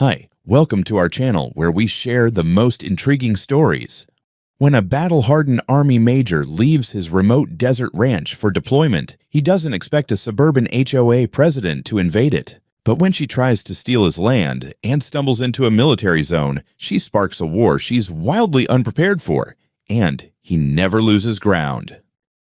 Hi, welcome to our channel where we share the most intriguing stories. When a battle-hardened Army major leaves his remote desert ranch for deployment, he doesn't expect a suburban HOA president to invade it. But when she tries to steal his land and stumbles into a military zone, she sparks a war she's wildly unprepared for, and he never loses ground.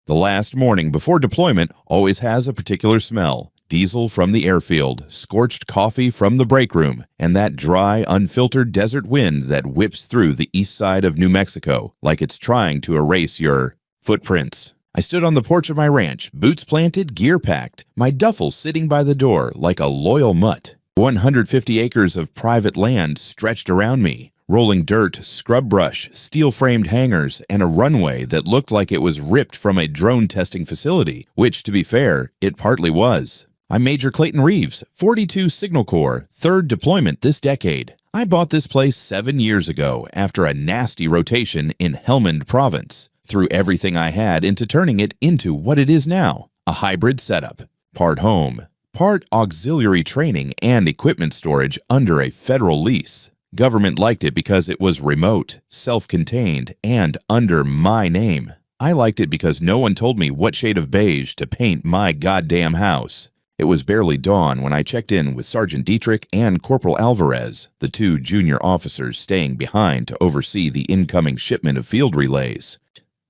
The last morning before deployment always has a particular smell. Diesel from the airfield, scorched coffee from the break room, and that dry, unfiltered desert wind that whips through the east side of New Mexico like it's trying to erase your footprints. I stood on the porch of my ranch, boots planted, gear packed, my duffel sitting by the door like a loyal mutt. 150 acres of private land stretched around me. Rolling dirt, scrub brush, steel-framed hangars, and a runway that looked like it was ripped from a drone testing facility, which, to be fair, it partly was. I'm Major Clayton Reeves, 42 Signal Corps, 3rd deployment this decade. I bought this place 7 years ago after a nasty rotation in Helmand Province. Threw everything I had into turning it into what it is now, a hybrid setup. Part home, part auxiliary training and equipment storage under a federal lease. Government liked it because it was remote, self-contained, and under my name. I liked it because no one told me what shade of beige to paint my goddamn house. It was barely dawn when I checked in with Sergeant Dietrich and Corporal Alvarez, the 2 junior officers staying behind to oversee the incoming shipment of field relays.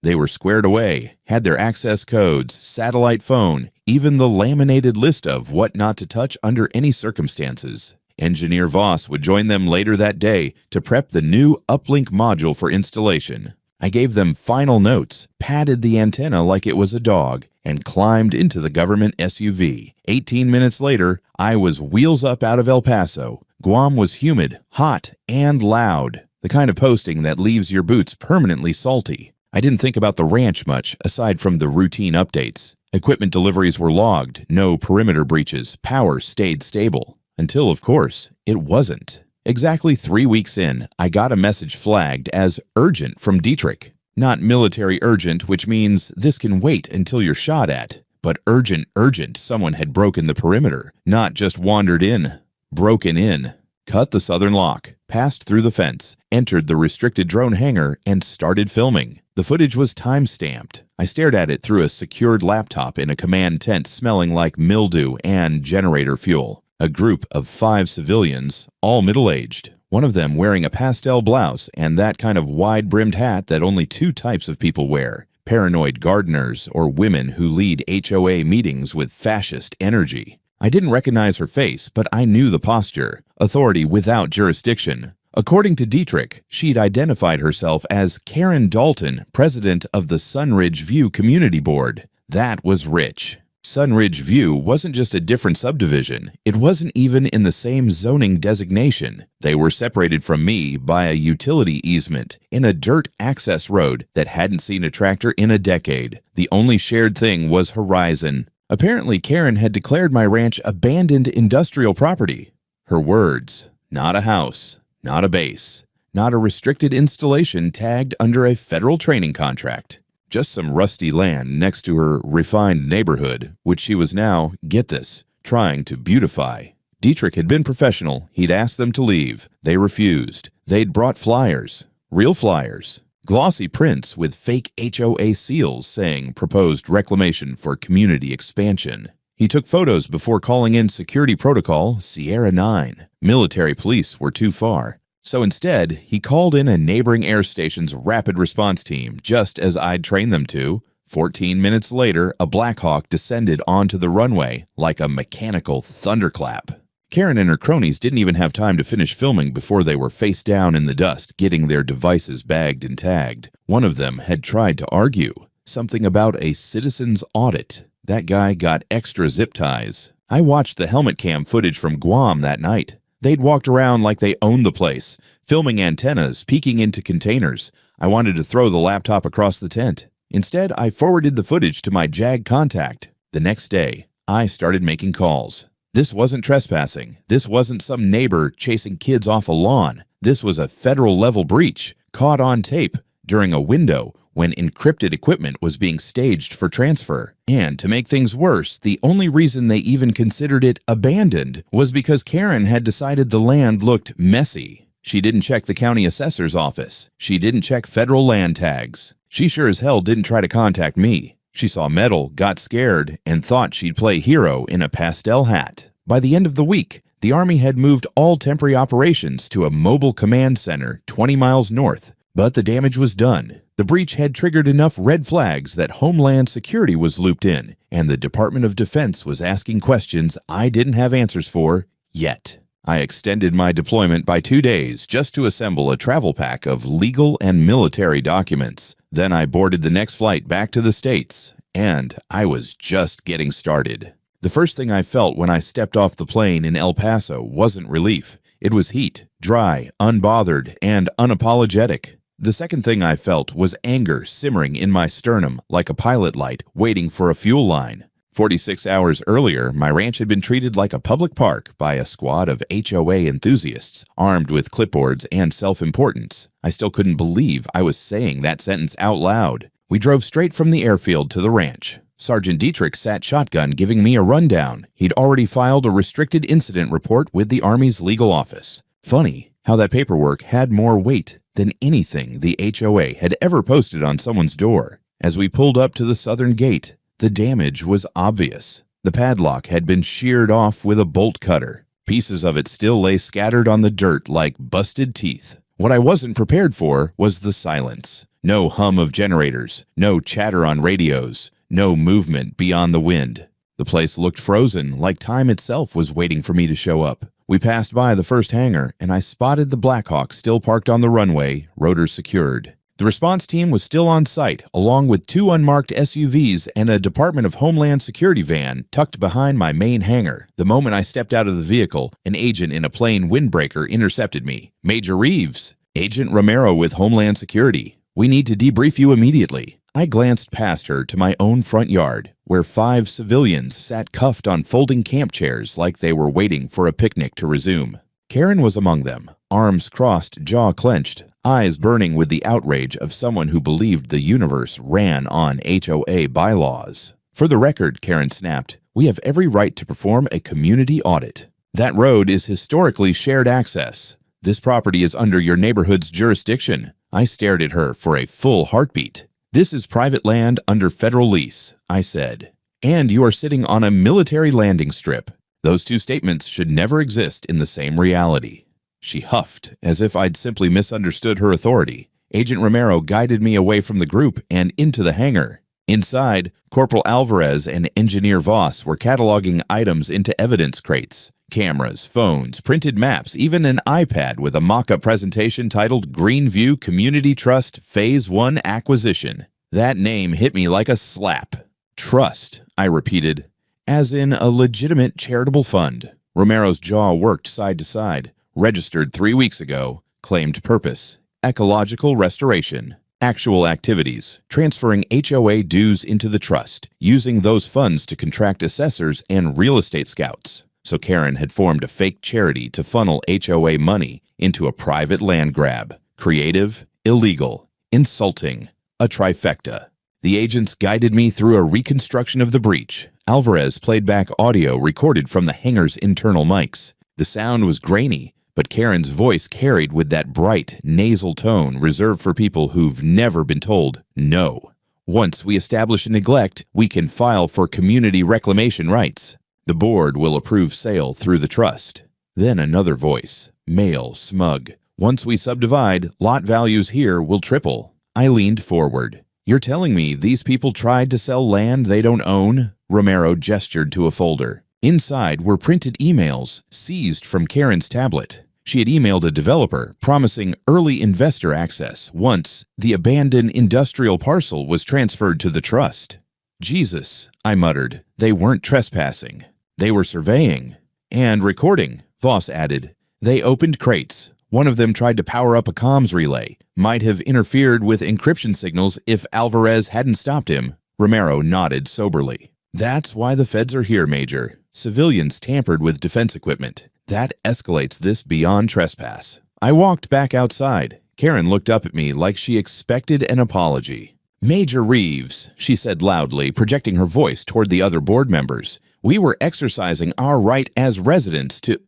They were squared away, had their access codes, satellite phone, even the laminated list of what not to touch under any circumstances. Engineer Voss would join them later that day to prep the new uplink module for installation. I gave them final notes, patted the antenna like it was a dog, and climbed into the government SUV. 18 minutes later, I was wheels up out of El Paso. Guam was humid, hot, and loud, the kind of posting that leaves your boots permanently salty. I didn't think about the ranch much, aside from the routine updates. Equipment deliveries were logged, no perimeter breaches, power stayed stable. Until, of course, it wasn't. Exactly 3 weeks in, I got a message flagged as urgent from Dietrich. Not military urgent, which means this can wait until you're shot at, but urgent, someone had broken the perimeter, not just wandered in, broken in. Cut the southern lock, passed through the fence, entered the restricted drone hangar, and started filming. The footage was time-stamped. I stared at it through a secured laptop in a command tent smelling like mildew and generator fuel. A group of 5 civilians, all middle-aged, one of them wearing a pastel blouse and that kind of wide-brimmed hat that only 2 types of people wear, paranoid gardeners or women who lead HOA meetings with fascist energy. I didn't recognize her face, but I knew the posture, authority without jurisdiction. According to Dietrich, she'd identified herself as Karen Dalton, president of the Sunridge View Community Board. That was rich. Sunridge View wasn't just a different subdivision. It wasn't even in the same zoning designation. They were separated from me by a utility easement in a dirt access road that hadn't seen a tractor in a decade. The only shared thing was horizon. Apparently, Karen had declared my ranch abandoned industrial property. Her words, not a house, not a base, not a restricted installation tagged under a federal training contract. Just some rusty land next to her refined neighborhood, which she was now, get this, trying to beautify. Dietrich had been professional. He'd asked them to leave. They refused. They'd brought flyers. Real flyers. Glossy prints with fake HOA seals saying proposed reclamation for community expansion. He took photos before calling in security protocol Sierra 9. Military police were too far. So instead, he called in a neighboring air station's rapid response team, just as I'd trained them to. 14 minutes later, a Black Hawk descended onto the runway like a mechanical thunderclap. Karen and her cronies didn't even have time to finish filming before they were face down in the dust, getting their devices bagged and tagged. One of them had tried to argue something about a citizen's audit. That guy got extra zip ties. I watched the helmet cam footage from Guam that night. They'd walked around like they owned the place, filming antennas, peeking into containers. I wanted to throw the laptop across the tent. Instead, I forwarded the footage to my JAG contact. The next day, I started making calls. This wasn't trespassing. This wasn't some neighbor chasing kids off a lawn. This was a federal-level breach, caught on tape, during a window when encrypted equipment was being staged for transfer. And to make things worse, the only reason they even considered it abandoned was because Karen had decided the land looked messy. She didn't check the county assessor's office. She didn't check federal land tags. She sure as hell didn't try to contact me. She saw metal, got scared, and thought she'd play hero in a pastel hat. By the end of the week, the Army had moved all temporary operations to a mobile command center 20 miles north. But the damage was done. The breach had triggered enough red flags that Homeland Security was looped in, and the Department of Defense was asking questions I didn't have answers for yet. I extended my deployment by 2 days just to assemble a travel pack of legal and military documents. Then I boarded the next flight back to the States, and I was just getting started. The first thing I felt when I stepped off the plane in El Paso wasn't relief. It was heat, dry, unbothered, and unapologetic. The second thing I felt was anger simmering in my sternum like a pilot light waiting for a fuel line. 46 hours earlier, my ranch had been treated like a public park by a squad of HOA enthusiasts armed with clipboards and self-importance. I still couldn't believe I was saying that sentence out loud. We drove straight from the airfield to the ranch. Sergeant Dietrich sat shotgun giving me a rundown. He'd already filed a restricted incident report with the Army's legal office. Funny how that paperwork had more weight than anything the HOA had ever posted on someone's door. As we pulled up to the southern gate, the damage was obvious. The padlock had been sheared off with a bolt cutter. Pieces of it still lay scattered on the dirt like busted teeth. What I wasn't prepared for was the silence. No hum of generators, no chatter on radios, no movement beyond the wind. The place looked frozen, like time itself was waiting for me to show up. We passed by the first hangar, and I spotted the Blackhawk still parked on the runway, rotors secured. The response team was still on site, along with 2 unmarked SUVs and a Department of Homeland Security van tucked behind my main hangar. The moment I stepped out of the vehicle, an agent in a plain windbreaker intercepted me. "Major Reeves, Agent Romero with Homeland Security. We need to debrief you immediately." I glanced past her to my own front yard, where 5 civilians sat cuffed on folding camp chairs like they were waiting for a picnic to resume. Karen was among them, arms crossed, jaw clenched, eyes burning with the outrage of someone who believed the universe ran on HOA bylaws. "For the record," Karen snapped, "we have every right to perform a community audit. That road is historically shared access. This property is under your neighborhood's jurisdiction." I stared at her for a full heartbeat. "This is private land under federal lease," I said. "And you are sitting on a military landing strip. Those 2 statements should never exist in the same reality." She huffed, as if I'd simply misunderstood her authority. Agent Romero guided me away from the group and into the hangar. Inside, Corporal Alvarez and Engineer Voss were cataloging items into evidence crates. Cameras, phones, printed maps, even an iPad with a mock-up presentation titled Greenview Community Trust Phase 1 Acquisition. That name hit me like a slap. "Trust," I repeated, "as in a legitimate charitable fund." Romero's jaw worked side to side. "Registered 3 weeks ago. Claimed purpose: ecological restoration. Actual activities: transferring HOA dues into the trust, using those funds to contract assessors and real estate scouts." So Karen had formed a fake charity to funnel HOA money into a private land grab. Creative, illegal, insulting, a trifecta. The agents guided me through a reconstruction of the breach. Alvarez played back audio recorded from the hangar's internal mics. The sound was grainy, but Karen's voice carried with that bright, nasal tone reserved for people who've never been told no. "Once we establish a neglect, we can file for community reclamation rights. The board will approve sale through the trust." Then another voice, male, smug. "Once we subdivide, lot values here will triple." I leaned forward. "You're telling me these people tried to sell land they don't own?" Romero gestured to a folder. Inside were printed emails seized from Karen's tablet. She had emailed a developer promising early investor access once the abandoned industrial parcel was transferred to the trust. "Jesus," I muttered. "They weren't trespassing. They were surveying and recording," Voss added. "They opened crates. One of them tried to power up a comms relay. Might have interfered with encryption signals if Alvarez hadn't stopped him." Romero nodded soberly. "That's why the feds are here, Major. Civilians tampered with defense equipment. That escalates this beyond trespass." I walked back outside. Karen looked up at me like she expected an apology. Major Reeves, she said loudly, projecting her voice toward the other board members. We were exercising our right as residents to...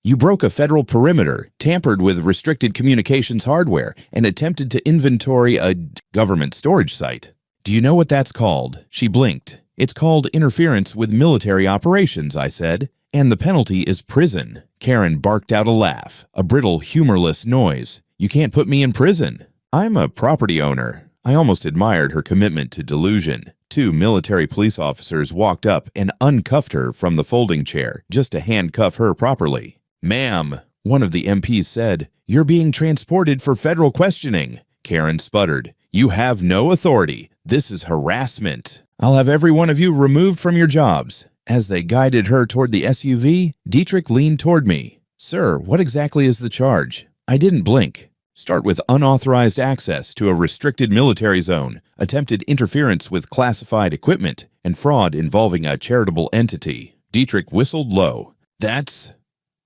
You broke a federal perimeter, tampered with restricted communications hardware, and attempted to inventory a government storage site. Do you know what that's called? She blinked. It's called interference with military operations, I said. And the penalty is prison. Karen barked out a laugh, a brittle, humorless noise. You can't put me in prison. I'm a property owner. I almost admired her commitment to delusion. 2 military police officers walked up and uncuffed her from the folding chair just to handcuff her properly. Ma'am, one of the MPs said, you're being transported for federal questioning. Karen sputtered. You have no authority. This is harassment. I'll have every one of you removed from your jobs. As they guided her toward the SUV, Dietrich leaned toward me. Sir, what exactly is the charge? I didn't blink. Start with unauthorized access to a restricted military zone, attempted interference with classified equipment, and fraud involving a charitable entity. Dietrich whistled low. That's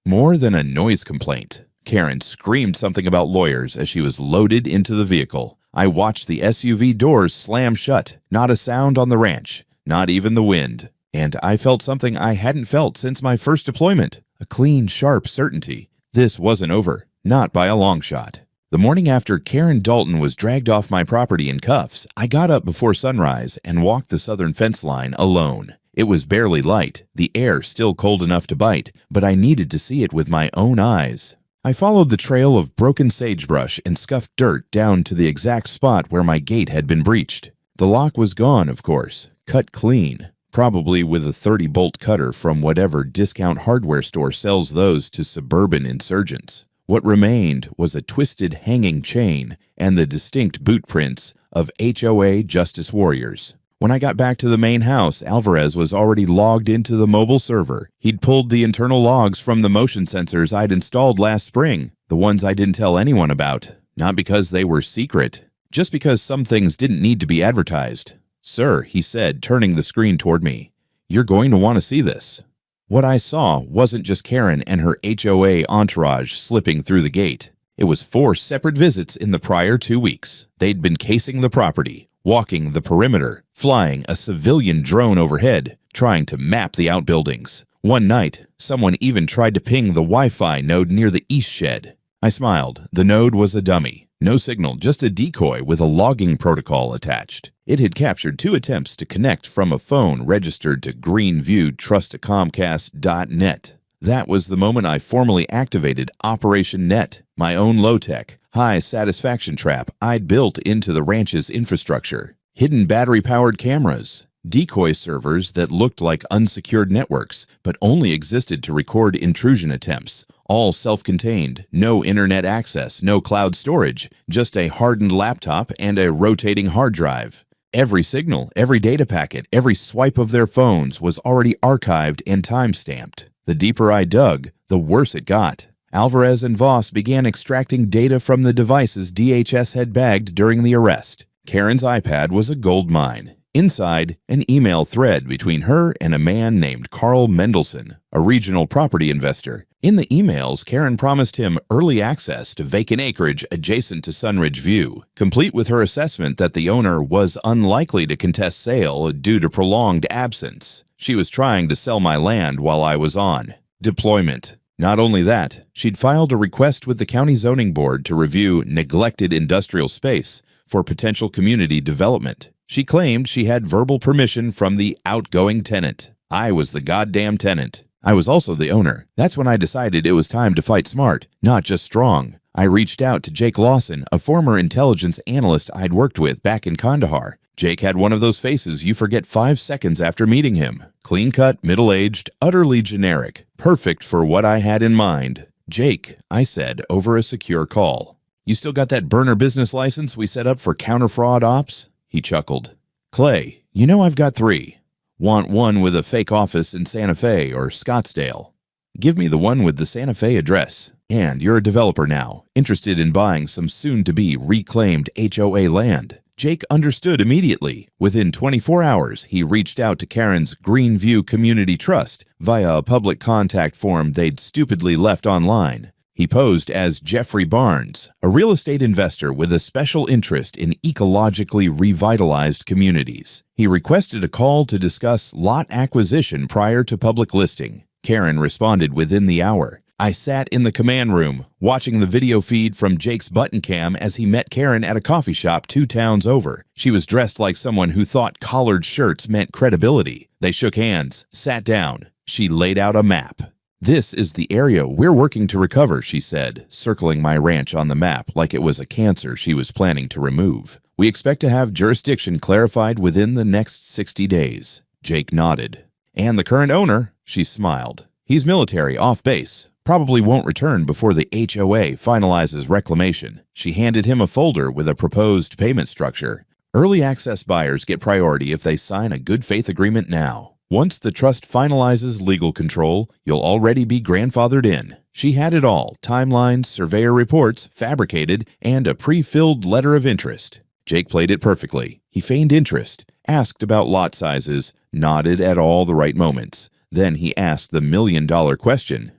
more than a noise complaint. Karen screamed something about lawyers as she was loaded into the vehicle. I watched the SUV doors slam shut. Not a sound on the ranch, not even the wind. And I felt something I hadn't felt since my first deployment. A clean, sharp certainty. This wasn't over. Not by a long shot. The morning after Karen Dalton was dragged off my property in cuffs, I got up before sunrise and walked the southern fence line alone. It was barely light, the air still cold enough to bite, but I needed to see it with my own eyes. I followed the trail of broken sagebrush and scuffed dirt down to the exact spot where my gate had been breached. The lock was gone, of course, cut clean, probably with a 30-bolt cutter from whatever discount hardware store sells those to suburban insurgents. What remained was a twisted hanging chain and the distinct boot prints of HOA Justice Warriors. When I got back to the main house, Alvarez was already logged into the mobile server. He'd pulled the internal logs from the motion sensors I'd installed last spring, the ones I didn't tell anyone about. Not because they were secret, just because some things didn't need to be advertised. Sir, he said, turning the screen toward me, you're going to want to see this. What I saw wasn't just Karen and her HOA entourage slipping through the gate. It was 4 separate visits in the prior 2 weeks. They'd been casing the property, walking the perimeter, flying a civilian drone overhead, trying to map the outbuildings. One night, someone even tried to ping the Wi-Fi node near the east shed. I smiled. The node was a dummy. No signal, just a decoy with a logging protocol attached. It had captured 2 attempts to connect from a phone registered to Greenview TrustToComcast.net. That was the moment I formally activated Operation Net, my own low-tech, high-satisfaction trap I'd built into the ranch's infrastructure. Hidden battery-powered cameras, decoy servers that looked like unsecured networks, but only existed to record intrusion attempts. All self-contained, no internet access, no cloud storage, just a hardened laptop and a rotating hard drive. Every signal, every data packet, every swipe of their phones was already archived and time-stamped. The deeper I dug, the worse it got. Alvarez and Voss began extracting data from the devices DHS had bagged during the arrest. Karen's iPad was a gold mine. Inside, an email thread between her and a man named Carl Mendelson, a regional property investor. In the emails, Karen promised him early access to vacant acreage adjacent to Sunridge View, complete with her assessment that the owner was unlikely to contest sale due to prolonged absence. She was trying to sell my land while I was on deployment. Not only that, she'd filed a request with the county zoning board to review neglected industrial space for potential community development. She claimed she had verbal permission from the outgoing tenant. I was the goddamn tenant. I was also the owner. That's when I decided it was time to fight smart, not just strong. I reached out to Jake Lawson, a former intelligence analyst I'd worked with back in Kandahar. Jake had one of those faces you forget 5 seconds after meeting him. Clean-cut, middle-aged, utterly generic. Perfect for what I had in mind. Jake, I said over a secure call. You still got that burner business license we set up for counter-fraud ops? He chuckled. Clay, you know I've got 3. Want one with a fake office in Santa Fe or Scottsdale? Give me the one with the Santa Fe address. And you're a developer now, interested in buying some soon-to-be reclaimed HOA land. Jake understood immediately. Within 24 hours, he reached out to Karen's Greenview Community Trust via a public contact form they'd stupidly left online. He posed as Jeffrey Barnes, a real estate investor with a special interest in ecologically revitalized communities. He requested a call to discuss lot acquisition prior to public listing. Karen responded within the hour. I sat in the command room, watching the video feed from Jake's button cam as he met Karen at a coffee shop 2 towns over. She was dressed like someone who thought collared shirts meant credibility. They shook hands, sat down. She laid out a map. "This is the area we're working to recover," she said, circling my ranch on the map like it was a cancer she was planning to remove. "We expect to have jurisdiction clarified within the next 60 days. Jake nodded. "And the current owner?" She smiled. "He's military, off base. Probably won't return before the HOA finalizes reclamation." She handed him a folder with a proposed payment structure. "Early access buyers get priority if they sign a good faith agreement now. Once the trust finalizes legal control, you'll already be grandfathered in." She had it all: timelines, surveyor reports, fabricated, and a pre-filled letter of interest. Jake played it perfectly. He feigned interest, asked about lot sizes, nodded at all the right moments. Then he asked the million-dollar question.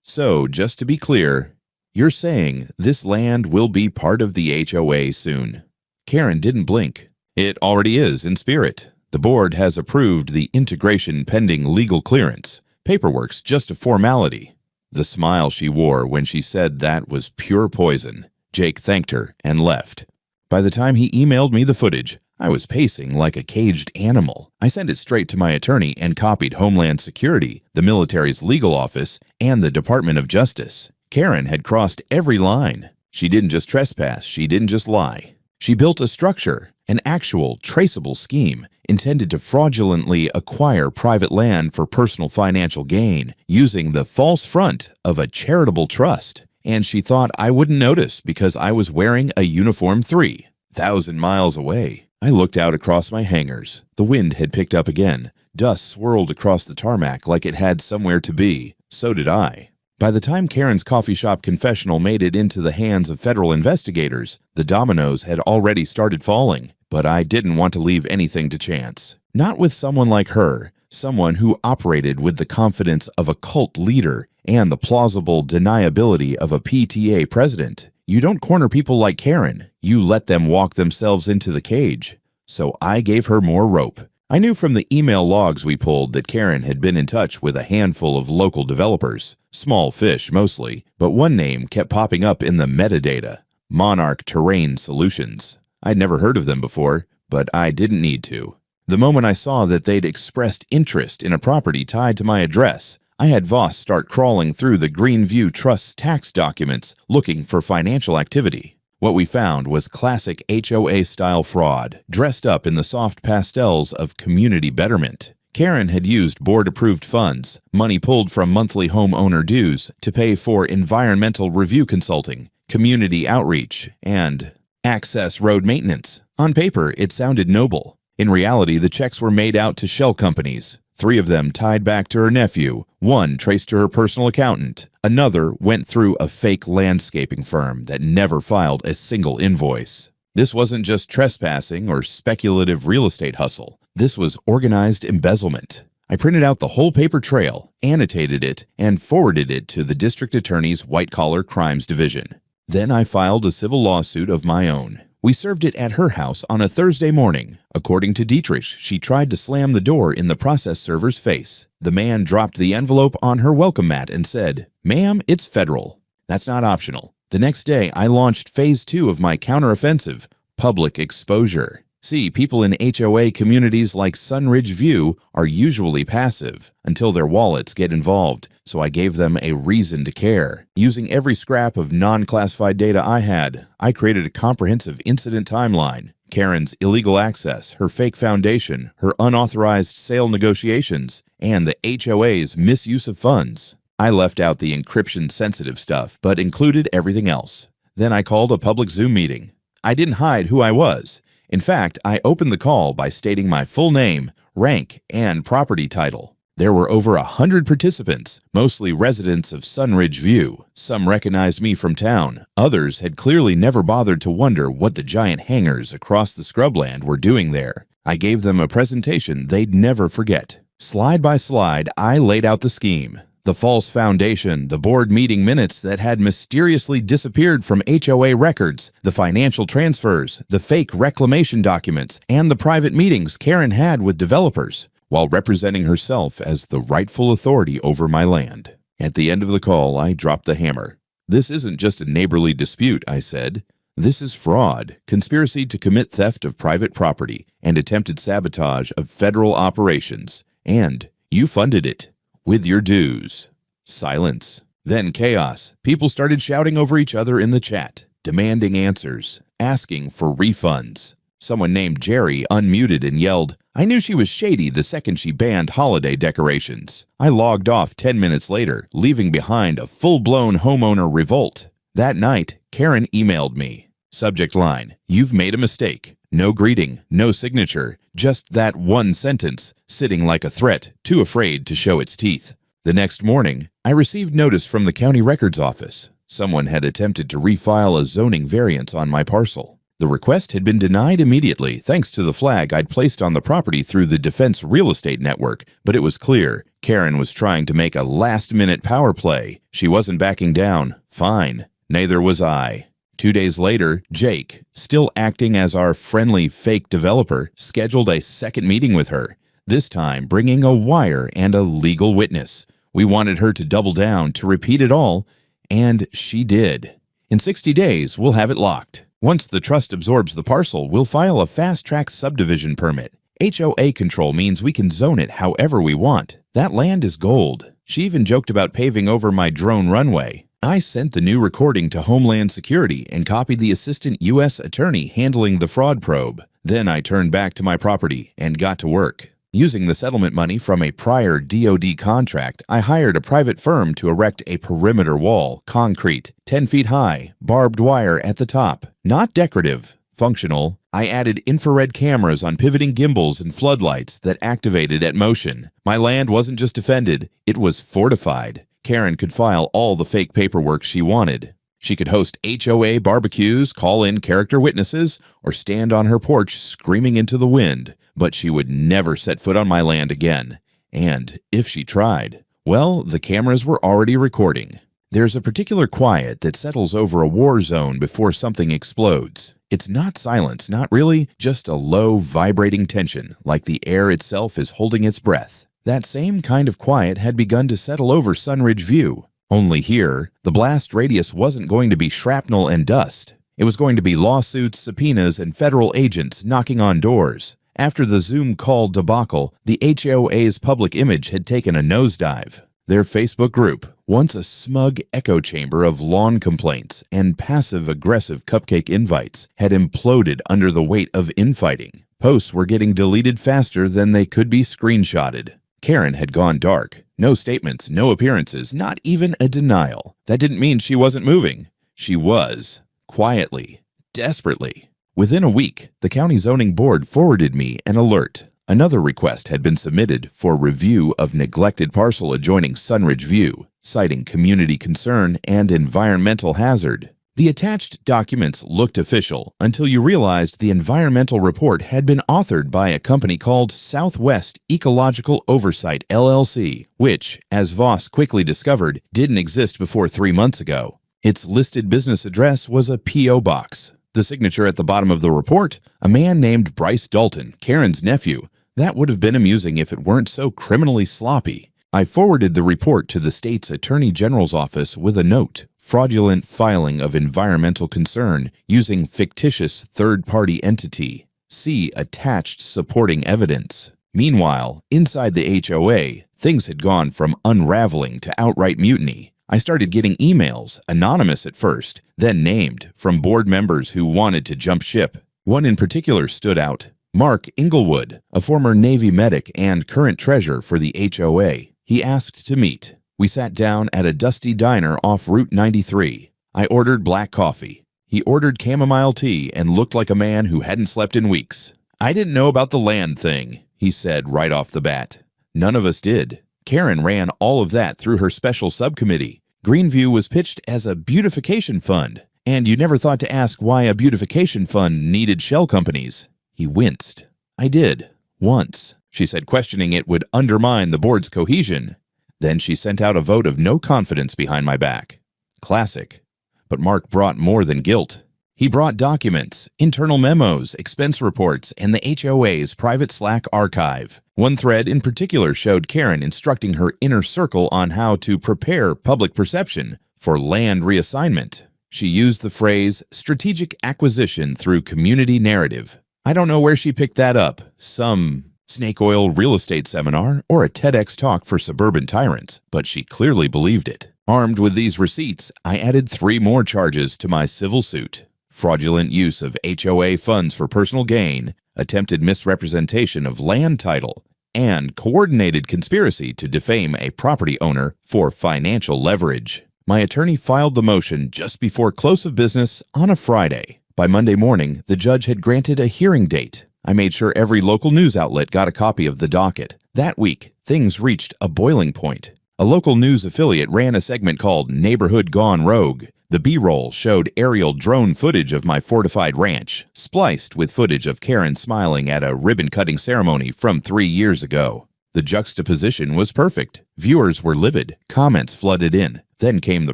"So, just to be clear, you're saying this land will be part of the HOA soon?" Karen didn't blink. "It already is, in spirit. The board has approved the integration pending legal clearance. Paperwork's just a formality." The smile she wore when she said that was pure poison. Jake thanked her and left. By the time he emailed me the footage, I was pacing like a caged animal. I sent it straight to my attorney and copied Homeland Security, the military's legal office, and the Department of Justice. Karen had crossed every line. She didn't just trespass, she didn't just lie. She built a structure, an actual, traceable scheme intended to fraudulently acquire private land for personal financial gain, using the false front of a charitable trust. And she thought I wouldn't notice because I was wearing a uniform 3,000 miles away. I looked out across my hangars. The wind had picked up again. Dust swirled across the tarmac like it had somewhere to be. So did I. By the time Karen's coffee shop confessional made it into the hands of federal investigators, the dominoes had already started falling. But I didn't want to leave anything to chance. Not with someone like her, someone who operated with the confidence of a cult leader and the plausible deniability of a PTA president. You don't corner people like Karen. You let them walk themselves into the cage. So I gave her more rope. I knew from the email logs we pulled that Karen had been in touch with a handful of local developers. Small fish mostly, but one name kept popping up in the metadata: Monarch Terrain Solutions. I'd never heard of them before, but I didn't need to. The moment I saw that they'd expressed interest in a property tied to my address, I had Voss start crawling through the Greenview Trust's tax documents looking for financial activity. What we found was classic HOA-style fraud, dressed up in the soft pastels of community betterment. Karen had used board-approved funds, money pulled from monthly homeowner dues, to pay for environmental review consulting, community outreach, and access road maintenance. On paper, it sounded noble. In reality, the checks were made out to shell companies. 3 of them tied back to her nephew, 1 traced to her personal accountant, another went through a fake landscaping firm that never filed a single invoice. This wasn't just trespassing or speculative real estate hustle. This was organized embezzlement. I printed out the whole paper trail, annotated it, and forwarded it to the district attorney's white-collar crimes division. Then I filed a civil lawsuit of my own. We served it at her house on a Thursday morning. According to Dietrich, she tried to slam the door in the process server's face. The man dropped the envelope on her welcome mat and said, "Ma'am, it's federal." That's not optional. The next day, I launched phase 2 of my counteroffensive, public exposure. See, people in HOA communities like Sunridge View are usually passive until their wallets get involved, so I gave them a reason to care. Using every scrap of non-classified data I had, I created a comprehensive incident timeline. Karen's illegal access, her fake foundation, her unauthorized sale negotiations, and the HOA's misuse of funds. I left out the encryption-sensitive stuff, but included everything else. Then I called a public Zoom meeting. I didn't hide who I was. In fact, I opened the call by stating my full name, rank, and property title. There were over 100 participants, mostly residents of Sunridge View. Some recognized me from town. Others had clearly never bothered to wonder what the giant hangars across the scrubland were doing there. I gave them a presentation they'd never forget. Slide by slide, I laid out the scheme. The false foundation, the board meeting minutes that had mysteriously disappeared from HOA records, the financial transfers, the fake reclamation documents, and the private meetings Karen had with developers, while representing herself as the rightful authority over my land. At the end of the call, I dropped the hammer. "This isn't just a neighborly dispute," I said. "This is fraud, conspiracy to commit theft of private property, and attempted sabotage of federal operations. And you funded it. With your dues." Silence. Then chaos. People started shouting over each other in the chat, demanding answers, asking for refunds. Someone named Jerry unmuted and yelled, "I knew she was shady the second she banned holiday decorations." I logged off 10 minutes later, leaving behind a full-blown homeowner revolt. That night, Karen emailed me. Subject line, "You've made a mistake." No greeting, no signature, just that one sentence, sitting like a threat, too afraid to show its teeth. The next morning, I received notice from the county records office. Someone had attempted to refile a zoning variance on my parcel. The request had been denied immediately thanks to the flag I'd placed on the property through the Defense Real Estate Network, but it was clear Karen was trying to make a last-minute power play. She wasn't backing down. Fine. Neither was I. 2 days later, Jake, still acting as our friendly fake developer, scheduled a second meeting with her, this time bringing a wire and a legal witness. We wanted her to double down, to repeat it all, and she did. In 60 days, we'll have it locked. Once the trust absorbs the parcel, we'll file a fast-track subdivision permit. HOA control means we can zone it however we want. That land is gold. She even joked about paving over my drone runway. I sent the new recording to Homeland Security and copied the assistant U.S. attorney handling the fraud probe. Then I turned back to my property and got to work. Using the settlement money from a prior DoD contract, I hired a private firm to erect a perimeter wall, concrete, 10 feet high, barbed wire at the top. Not decorative, functional. I added infrared cameras on pivoting gimbals and floodlights that activated at motion. My land wasn't just defended, it was fortified. Karen could file all the fake paperwork she wanted. She could host HOA barbecues, call in character witnesses, or stand on her porch screaming into the wind, but she would never set foot on my land again. And if she tried, well, the cameras were already recording. There's a particular quiet that settles over a war zone before something explodes. It's not silence, not really, just a low, vibrating tension, like the air itself is holding its breath. That same kind of quiet had begun to settle over Sunridge View. Only here, the blast radius wasn't going to be shrapnel and dust. It was going to be lawsuits, subpoenas, and federal agents knocking on doors. After the Zoom call debacle, the HOA's public image had taken a nosedive. Their Facebook group, once a smug echo chamber of lawn complaints and passive-aggressive cupcake invites, had imploded under the weight of infighting. Posts were getting deleted faster than they could be screenshotted. Karen had gone dark. No statements, no appearances, not even a denial. That didn't mean she wasn't moving. She was. Quietly. Desperately. Within a week, the county zoning board forwarded me an alert. Another request had been submitted for review of neglected parcel adjoining Sunridge View, citing community concern and environmental hazard. The attached documents looked official until you realized the environmental report had been authored by a company called Southwest Ecological Oversight, LLC, which, as Voss quickly discovered, didn't exist before 3 months ago. Its listed business address was a P.O. box. The signature at the bottom of the report, a man named Bryce Dalton, Karen's nephew. That would have been amusing if it weren't so criminally sloppy. I forwarded the report to the state's Attorney General's office with a note. Fraudulent filing of environmental concern using fictitious third-party entity. See attached supporting evidence. Meanwhile, inside the HOA, things had gone from unraveling to outright mutiny. I started getting emails, anonymous at first, then named, from board members who wanted to jump ship. One in particular stood out. Mark Inglewood, a former Navy medic and current treasurer for the HOA. He asked to meet. We sat down at a dusty diner off Route 93. I ordered black coffee. He ordered chamomile tea and looked like a man who hadn't slept in weeks. "I didn't know about the land thing," he said right off the bat. None of us did. Karen ran all of that through her special subcommittee. Greenview was pitched as a beautification fund, and you never thought to ask why a beautification fund needed shell companies. He winced. "I did. Once." She said questioning it would undermine the board's cohesion. Then she sent out a vote of no confidence behind my back. Classic. But Mark brought more than guilt. He brought documents, internal memos, expense reports, and the HOA's private Slack archive. One thread in particular showed Karen instructing her inner circle on how to prepare public perception for land reassignment. She used the phrase strategic acquisition through community narrative. I don't know where she picked that up, some snake oil real estate seminar or a TEDx talk for suburban tyrants, but she clearly believed it. Armed with these receipts, I added 3 more charges to my civil suit: fraudulent use of HOA funds for personal gain, attempted misrepresentation of land title, and coordinated conspiracy to defame a property owner for financial leverage. My attorney filed the motion just before close of business on a Friday. By Monday morning, the judge had granted a hearing date. I made sure every local news outlet got a copy of the docket. That week, things reached a boiling point. A local news affiliate ran a segment called Neighborhood Gone Rogue. The B-roll showed aerial drone footage of my fortified ranch, spliced with footage of Karen smiling at a ribbon-cutting ceremony from 3 years ago. The juxtaposition was perfect. Viewers were livid. Comments flooded in. Then came the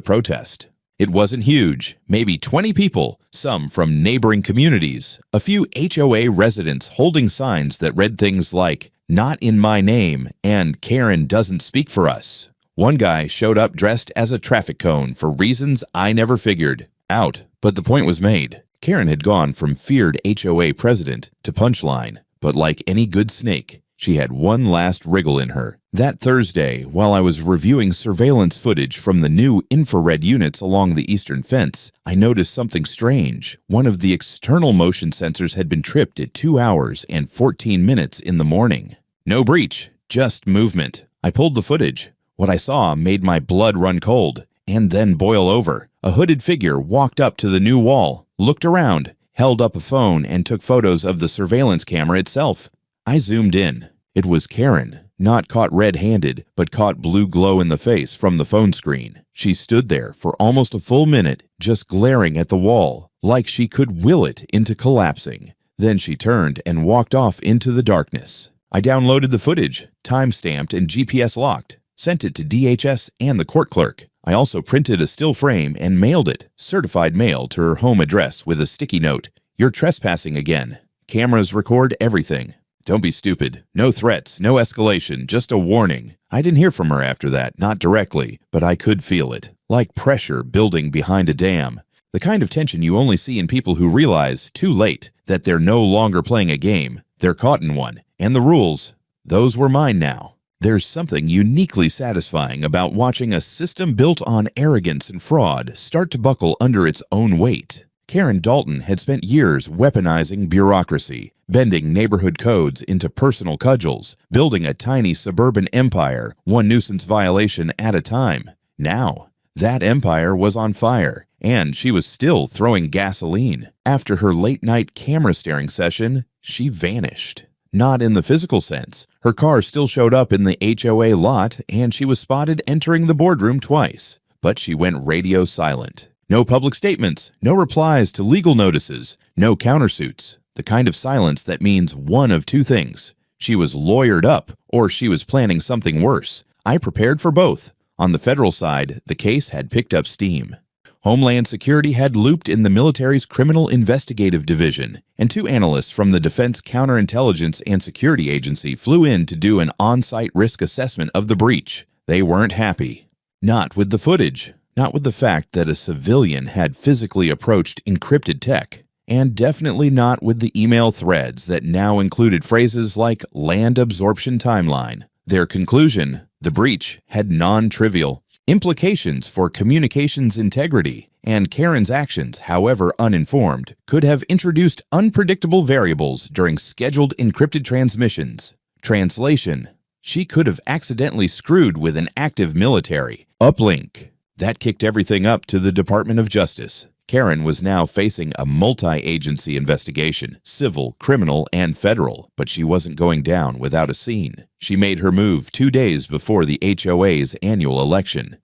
protest. It wasn't huge, maybe 20 people, some from neighboring communities, a few HOA residents holding signs that read things like, "Not in my name," and "Karen doesn't speak for us." One guy showed up dressed as a traffic cone for reasons I never figured out, but the point was made. Karen had gone from feared HOA president to punchline, but like any good snake, she had one last wriggle in her. That Thursday, while I was reviewing surveillance footage from the new infrared units along the eastern fence, I noticed something strange. One of the external motion sensors had been tripped at 2 hours and 14 minutes in the morning. No breach, just movement. I pulled the footage. What I saw made my blood run cold, and then boil over. A hooded figure walked up to the new wall, looked around, held up a phone, and took photos of the surveillance camera itself. I zoomed in. It was Karen, not caught red-handed, but caught blue glow in the face from the phone screen. She stood there for almost a full minute, just glaring at the wall, like she could will it into collapsing. Then she turned and walked off into the darkness. I downloaded the footage, time-stamped and GPS locked, sent it to DHS and the court clerk. I also printed a still frame and mailed it, certified mail, to her home address with a sticky note. "You're trespassing again. Cameras record everything. Don't be stupid. No threats, no escalation, just a warning." I didn't hear from her after that, not directly, but I could feel it, like pressure building behind a dam. The kind of tension you only see in people who realize, too late, that they're no longer playing a game. They're caught in one. And the rules, those were mine now. There's something uniquely satisfying about watching a system built on arrogance and fraud start to buckle under its own weight. Karen Dalton had spent years weaponizing bureaucracy, bending neighborhood codes into personal cudgels, building a tiny suburban empire, one nuisance violation at a time. Now, that empire was on fire, and she was still throwing gasoline. After her late-night camera staring session, she vanished. Not in the physical sense. Her car still showed up in the HOA lot, and she was spotted entering the boardroom twice. But she went radio silent. No public statements, no replies to legal notices, no countersuits. The kind of silence that means one of two things. She was lawyered up, or she was planning something worse. I prepared for both. On the federal side, the case had picked up steam. Homeland Security had looped in the military's Criminal Investigative Division, and 2 analysts from the Defense Counterintelligence and Security Agency flew in to do an on-site risk assessment of the breach. They weren't happy. Not with the footage. Not with the fact that a civilian had physically approached encrypted tech, and definitely not with the email threads that now included phrases like land absorption timeline. Their conclusion, the breach had non-trivial implications for communications integrity, and Karen's actions, however uninformed, could have introduced unpredictable variables during scheduled encrypted transmissions. Translation: she could have accidentally screwed with an active military uplink. That kicked everything up to the Department of Justice. Karen was now facing a multi-agency investigation, civil, criminal, and federal, but she wasn't going down without a scene. She made her move 2 days before the HOA's annual election.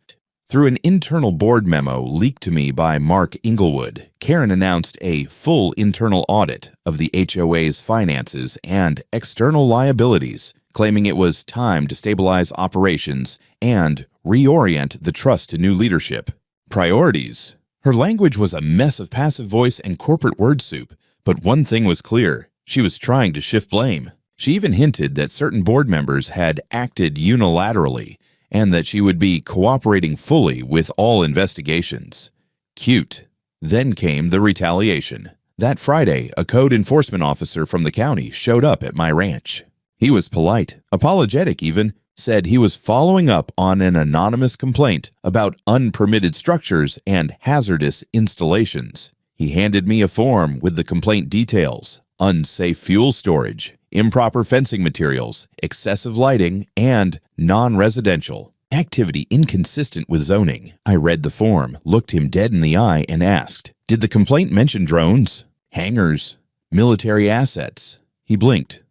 Through an internal board memo leaked to me by Mark Inglewood, Karen announced a full internal audit of the HOA's finances and external liabilities, claiming it was time to stabilize operations and reorient the trust to new leadership. Priorities. Her language was a mess of passive voice and corporate word soup, but one thing was clear: she was trying to shift blame. She even hinted that certain board members had acted unilaterally, and that she would be cooperating fully with all investigations. Cute. Then came the retaliation. That Friday, a code enforcement officer from the county showed up at my ranch. He was polite, apologetic even, said he was following up on an anonymous complaint about unpermitted structures and hazardous installations. He handed me a form with the complaint details: unsafe fuel storage, improper fencing materials, excessive lighting, and non-residential activity inconsistent with zoning. I read the form, looked him dead in the eye, and asked, "Did the complaint mention drones, hangars, military assets?" He blinked.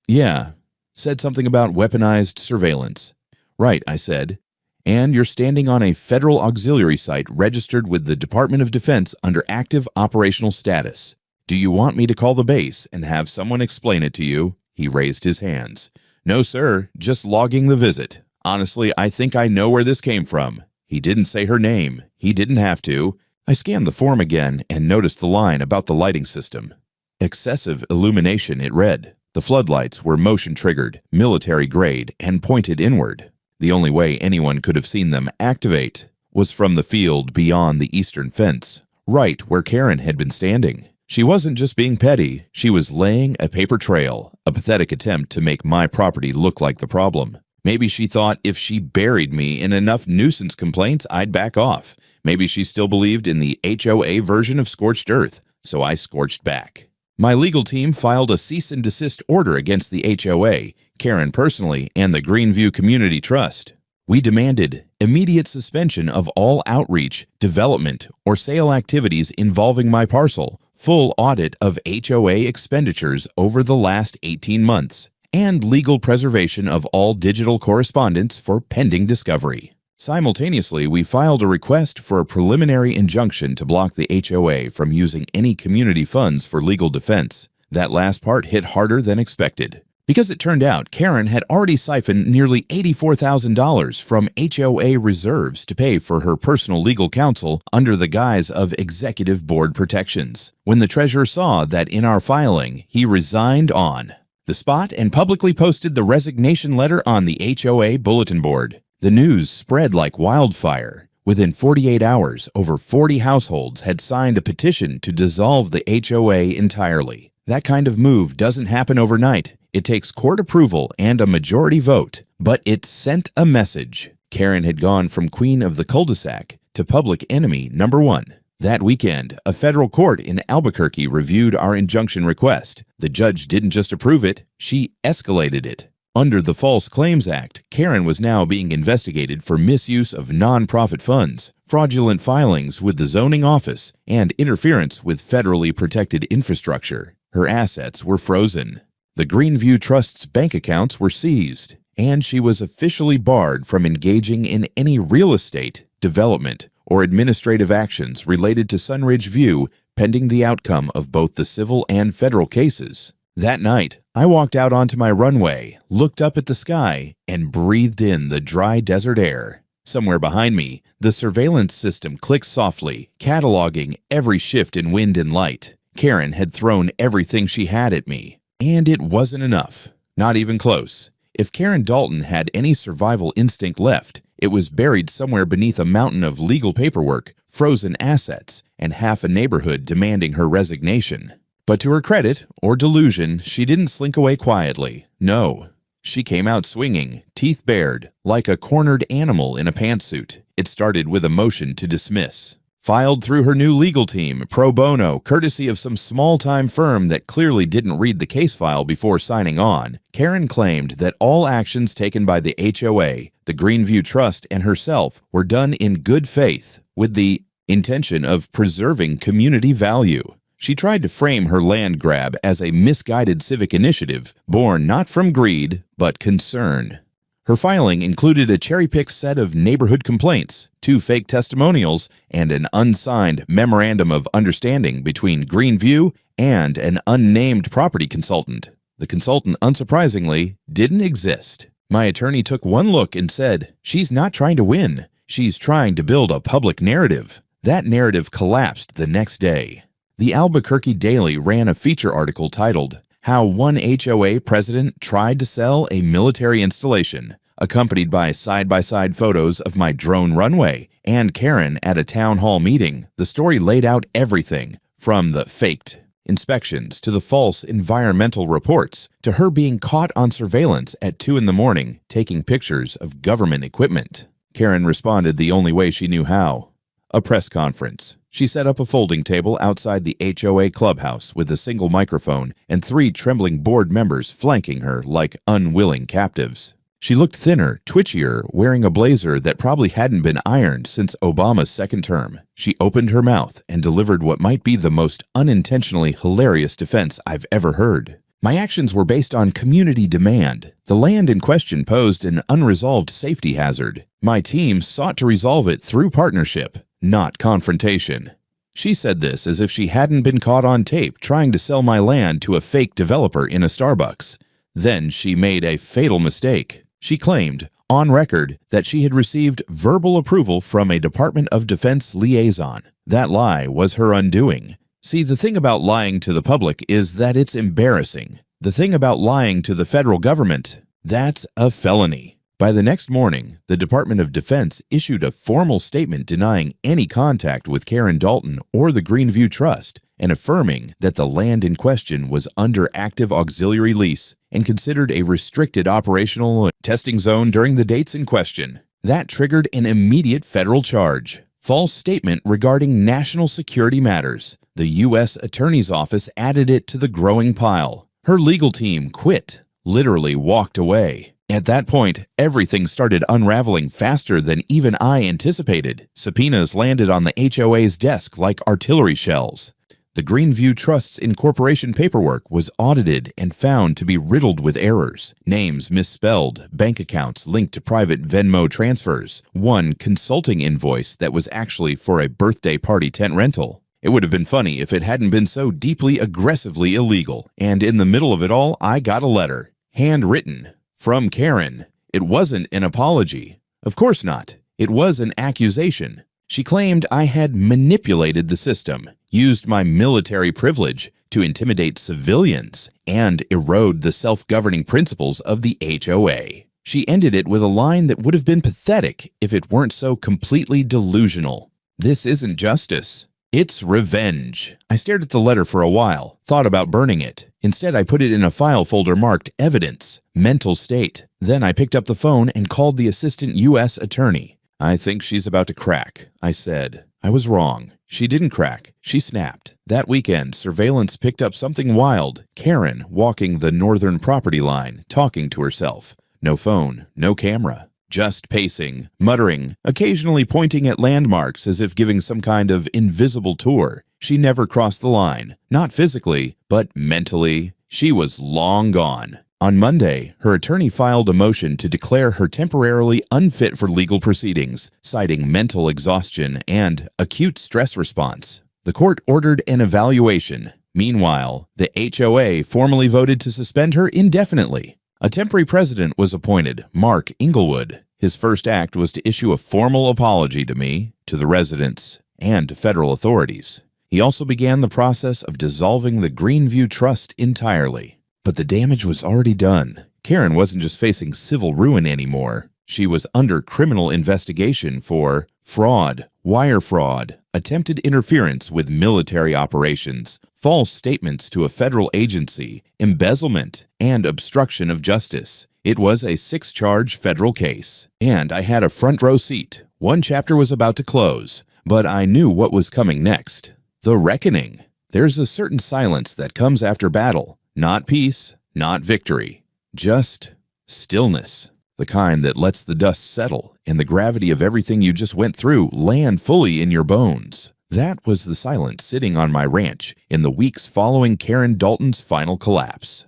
Yeah. Said something about weaponized surveillance." "Right," I said. "And you're standing on a federal auxiliary site registered with the Department of Defense under active operational status. Do you want me to call the base and have someone explain it to you?" He raised his hands. "No, sir, just logging the visit. Honestly, I think I know where this came from." He didn't say her name. He didn't have to. I scanned the form again and noticed the line about the lighting system. Excessive illumination, it read. The floodlights were motion-triggered, military-grade, and pointed inward. The only way anyone could have seen them activate was from the field beyond the eastern fence, right where Karen had been standing. She wasn't just being petty, she was laying a paper trail, a pathetic attempt to make my property look like the problem. Maybe she thought if she buried me in enough nuisance complaints, I'd back off. Maybe she still believed in the HOA version of scorched earth, so I scorched back. My legal team filed a cease and desist order against the HOA, Karen personally, and the Greenview Community Trust. We demanded immediate suspension of all outreach, development, or sale activities involving my parcel, full audit of HOA expenditures over the last 18 months, and legal preservation of all digital correspondence for pending discovery. Simultaneously, we filed a request for a preliminary injunction to block the HOA from using any community funds for legal defense. That last part hit harder than expected, because it turned out Karen had already siphoned nearly $84,000 from HOA reserves to pay for her personal legal counsel under the guise of executive board protections. When the treasurer saw that in our filing, he resigned on the spot and publicly posted the resignation letter on the HOA bulletin board. The news spread like wildfire. Within 48 hours, over 40 households had signed a petition to dissolve the HOA entirely. That kind of move doesn't happen overnight. It takes court approval and a majority vote, but it sent a message. Karen had gone from queen of the cul-de-sac to public enemy number one. That weekend, a federal court in Albuquerque reviewed our injunction request. The judge didn't just approve it, she escalated it. Under the False Claims Act, Karen was now being investigated for misuse of nonprofit funds, fraudulent filings with the zoning office, and interference with federally protected infrastructure. Her assets were frozen. The Greenview Trust's bank accounts were seized, and she was officially barred from engaging in any real estate, development, or administrative actions related to Sunridge View pending the outcome of both the civil and federal cases. That night, I walked out onto my runway, looked up at the sky, and breathed in the dry desert air. Somewhere behind me, the surveillance system clicked softly, cataloging every shift in wind and light. Karen had thrown everything she had at me, and it wasn't enough. Not even close. If Karen Dalton had any survival instinct left, it was buried somewhere beneath a mountain of legal paperwork, frozen assets, and half a neighborhood demanding her resignation. But to her credit, or delusion, she didn't slink away quietly. No. She came out swinging, teeth bared, like a cornered animal in a pantsuit. It started with a motion to dismiss. Filed through her new legal team, pro bono, courtesy of some small-time firm that clearly didn't read the case file before signing on, Karen claimed that all actions taken by the HOA, the Greenview Trust, and herself were done in good faith, with the intention of preserving community value. She tried to frame her land grab as a misguided civic initiative born not from greed, but concern. Her filing included a cherry-picked set of neighborhood complaints, 2 fake testimonials, and an unsigned memorandum of understanding between Greenview and an unnamed property consultant. The consultant, unsurprisingly, didn't exist. My attorney took one look and said, "She's not trying to win. She's trying to build a public narrative." That narrative collapsed the next day. The Albuquerque Daily ran a feature article titled, "How One HOA President Tried to Sell a Military Installation," accompanied by side-by-side photos of my drone runway and Karen at a town hall meeting. The story laid out everything, from the faked inspections to the false environmental reports to her being caught on surveillance at 2 in the morning taking pictures of government equipment. Karen responded the only way she knew how: a press conference. She set up a folding table outside the HOA clubhouse with a single microphone and 3 trembling board members flanking her like unwilling captives. She looked thinner, twitchier, wearing a blazer that probably hadn't been ironed since Obama's second term. She opened her mouth and delivered what might be the most unintentionally hilarious defense I've ever heard. My actions were based on community demand. The land in question posed an unresolved safety hazard. My team sought to resolve it through partnership, not confrontation. She said this as if she hadn't been caught on tape trying to sell my land to a fake developer in a Starbucks. Then she made a fatal mistake. She claimed, on record, that she had received verbal approval from a Department of Defense liaison. That lie was her undoing. See, the thing about lying to the public is that it's embarrassing. The thing about lying to the federal government, that's a felony. By the next morning, the Department of Defense issued a formal statement denying any contact with Karen Dalton or the Greenview Trust and affirming that the land in question was under active auxiliary lease and considered a restricted operational testing zone during the dates in question. That triggered an immediate federal charge: false statement regarding national security matters. The U.S. Attorney's Office added it to the growing pile. Her legal team quit, literally walked away. At that point, everything started unraveling faster than even I anticipated. Subpoenas landed on the HOA's desk like artillery shells. The Greenview Trust's incorporation paperwork was audited and found to be riddled with errors. Names misspelled, bank accounts linked to private Venmo transfers, one consulting invoice that was actually for a birthday party tent rental. It would have been funny if it hadn't been so deeply aggressively illegal. And in the middle of it all, I got a letter, handwritten, from Karen. It wasn't an apology. Of course not. It was an accusation. She claimed I had manipulated the system, used my military privilege to intimidate civilians, and erode the self-governing principles of the HOA. She ended it with a line that would have been pathetic if it weren't so completely delusional. "This isn't justice. It's revenge." I stared at the letter for a while, thought about burning it. Instead, I put it in a file folder marked Evidence, Mental State. Then I picked up the phone and called the assistant U.S. attorney. "I think she's about to crack," I said. I was wrong. She didn't crack. She snapped. That weekend, surveillance picked up something wild. Karen walking the northern property line, talking to herself. No phone, no camera. Just pacing, muttering, occasionally pointing at landmarks as if giving some kind of invisible tour. She never crossed the line. Not physically, but mentally. She was long gone. On Monday, her attorney filed a motion to declare her temporarily unfit for legal proceedings, citing mental exhaustion and acute stress response. The court ordered an evaluation. Meanwhile, the HOA formally voted to suspend her indefinitely. A temporary president was appointed, Mark Inglewood. His first act was to issue a formal apology to me, to the residents, and to federal authorities. He also began the process of dissolving the Greenview Trust entirely. But the damage was already done. Karen wasn't just facing civil ruin anymore. She was under criminal investigation for fraud, wire fraud, attempted interference with military operations, false statements to a federal agency, embezzlement, and obstruction of justice. It was a 6-charge federal case, and I had a front row seat. One chapter was about to close, but I knew what was coming next. The reckoning. There's a certain silence that comes after battle. Not peace, not victory, just stillness. The kind that lets the dust settle and the gravity of everything you just went through land fully in your bones. That was the silence sitting on my ranch in the weeks following Karen Dalton's final collapse.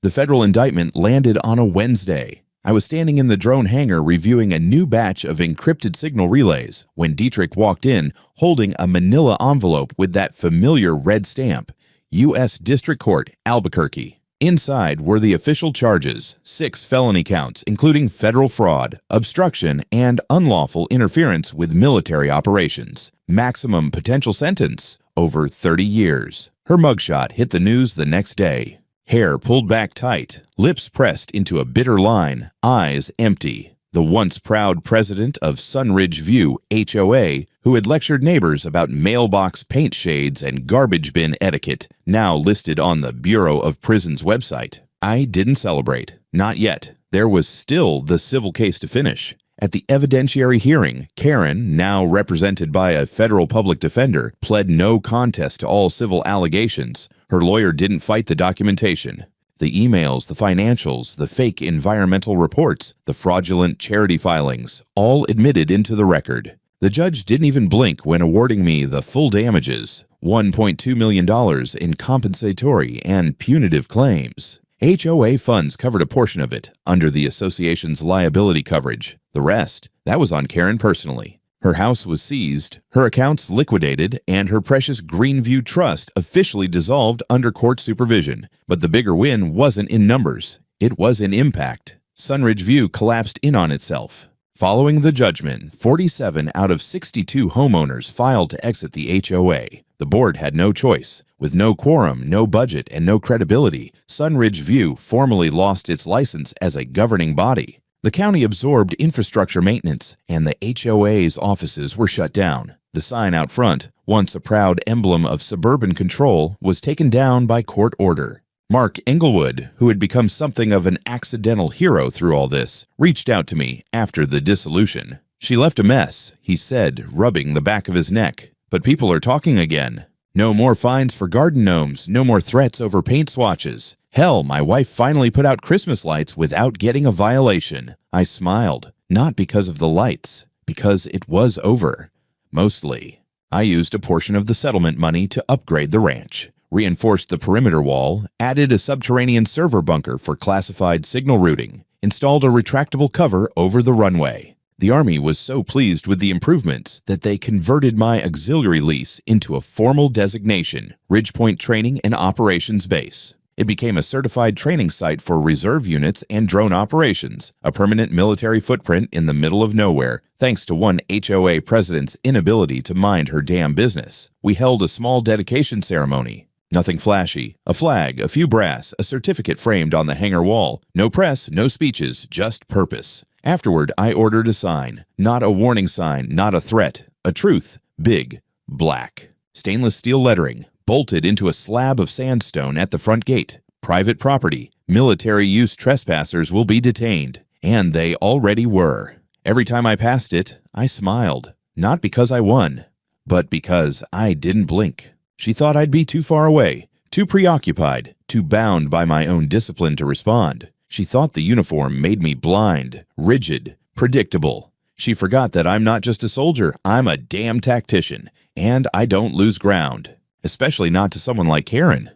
The federal indictment landed on a Wednesday. I was standing in the drone hangar reviewing a new batch of encrypted signal relays when Dietrich walked in holding a manila envelope with that familiar red stamp, U.S. District Court, Albuquerque. Inside were the official charges, 6 felony counts, including federal fraud, obstruction, and unlawful interference with military operations. Maximum potential sentence, over 30 years. Her mugshot hit the news the next day. Hair pulled back tight, lips pressed into a bitter line, eyes empty. The once proud president of Sunridge View HOA, who had lectured neighbors about mailbox paint shades and garbage bin etiquette, now listed on the Bureau of Prisons website. I didn't celebrate. Not yet. There was still the civil case to finish. At the evidentiary hearing, Karen, now represented by a federal public defender, pled no contest to all civil allegations. Her lawyer didn't fight the documentation. The emails, the financials, the fake environmental reports, the fraudulent charity filings, all admitted into the record. The judge didn't even blink when awarding me the full damages, $1.2 million in compensatory and punitive claims. HOA funds covered a portion of it under the association's liability coverage. The rest, that was on Karen personally. Her house was seized, her accounts liquidated, and her precious Greenview Trust officially dissolved under court supervision. But the bigger win wasn't in numbers. It was in impact. Sunridge View collapsed in on itself. Following the judgment, 47 out of 62 homeowners filed to exit the HOA. The board had no choice. With no quorum, no budget, and no credibility, Sunridge View formally lost its license as a governing body. The county absorbed infrastructure maintenance, and the HOA's offices were shut down. The sign out front, once a proud emblem of suburban control, was taken down by court order. Mark Englewood, who had become something of an accidental hero through all this, reached out to me after the dissolution. "She left a mess," he said, rubbing the back of his neck. "But people are talking again. No more fines for garden gnomes, no more threats over paint swatches. Hell, my wife finally put out Christmas lights without getting a violation." I smiled, not because of the lights, because it was over. Mostly. I used a portion of the settlement money to upgrade the ranch, reinforced the perimeter wall, added a subterranean server bunker for classified signal routing, installed a retractable cover over the runway. The Army was so pleased with the improvements that they converted my auxiliary lease into a formal designation, Ridgepoint Training and Operations Base. It became a certified training site for reserve units and drone operations, a permanent military footprint in the middle of nowhere, thanks to one HOA president's inability to mind her damn business. We held a small dedication ceremony. Nothing flashy. A flag, a few brass, a certificate framed on the hangar wall. No press, no speeches, just purpose. Afterward, I ordered a sign. Not a warning sign, not a threat. A truth. Big. Black. Stainless steel lettering. Bolted into a slab of sandstone at the front gate. Private property. Military use trespassers will be detained. And they already were. Every time I passed it, I smiled. Not because I won, but because I didn't blink. She thought I'd be too far away, too preoccupied, too bound by my own discipline to respond. She thought the uniform made me blind, rigid, predictable. She forgot that I'm not just a soldier, I'm a damn tactician, and I don't lose ground. Especially not to someone like Karen.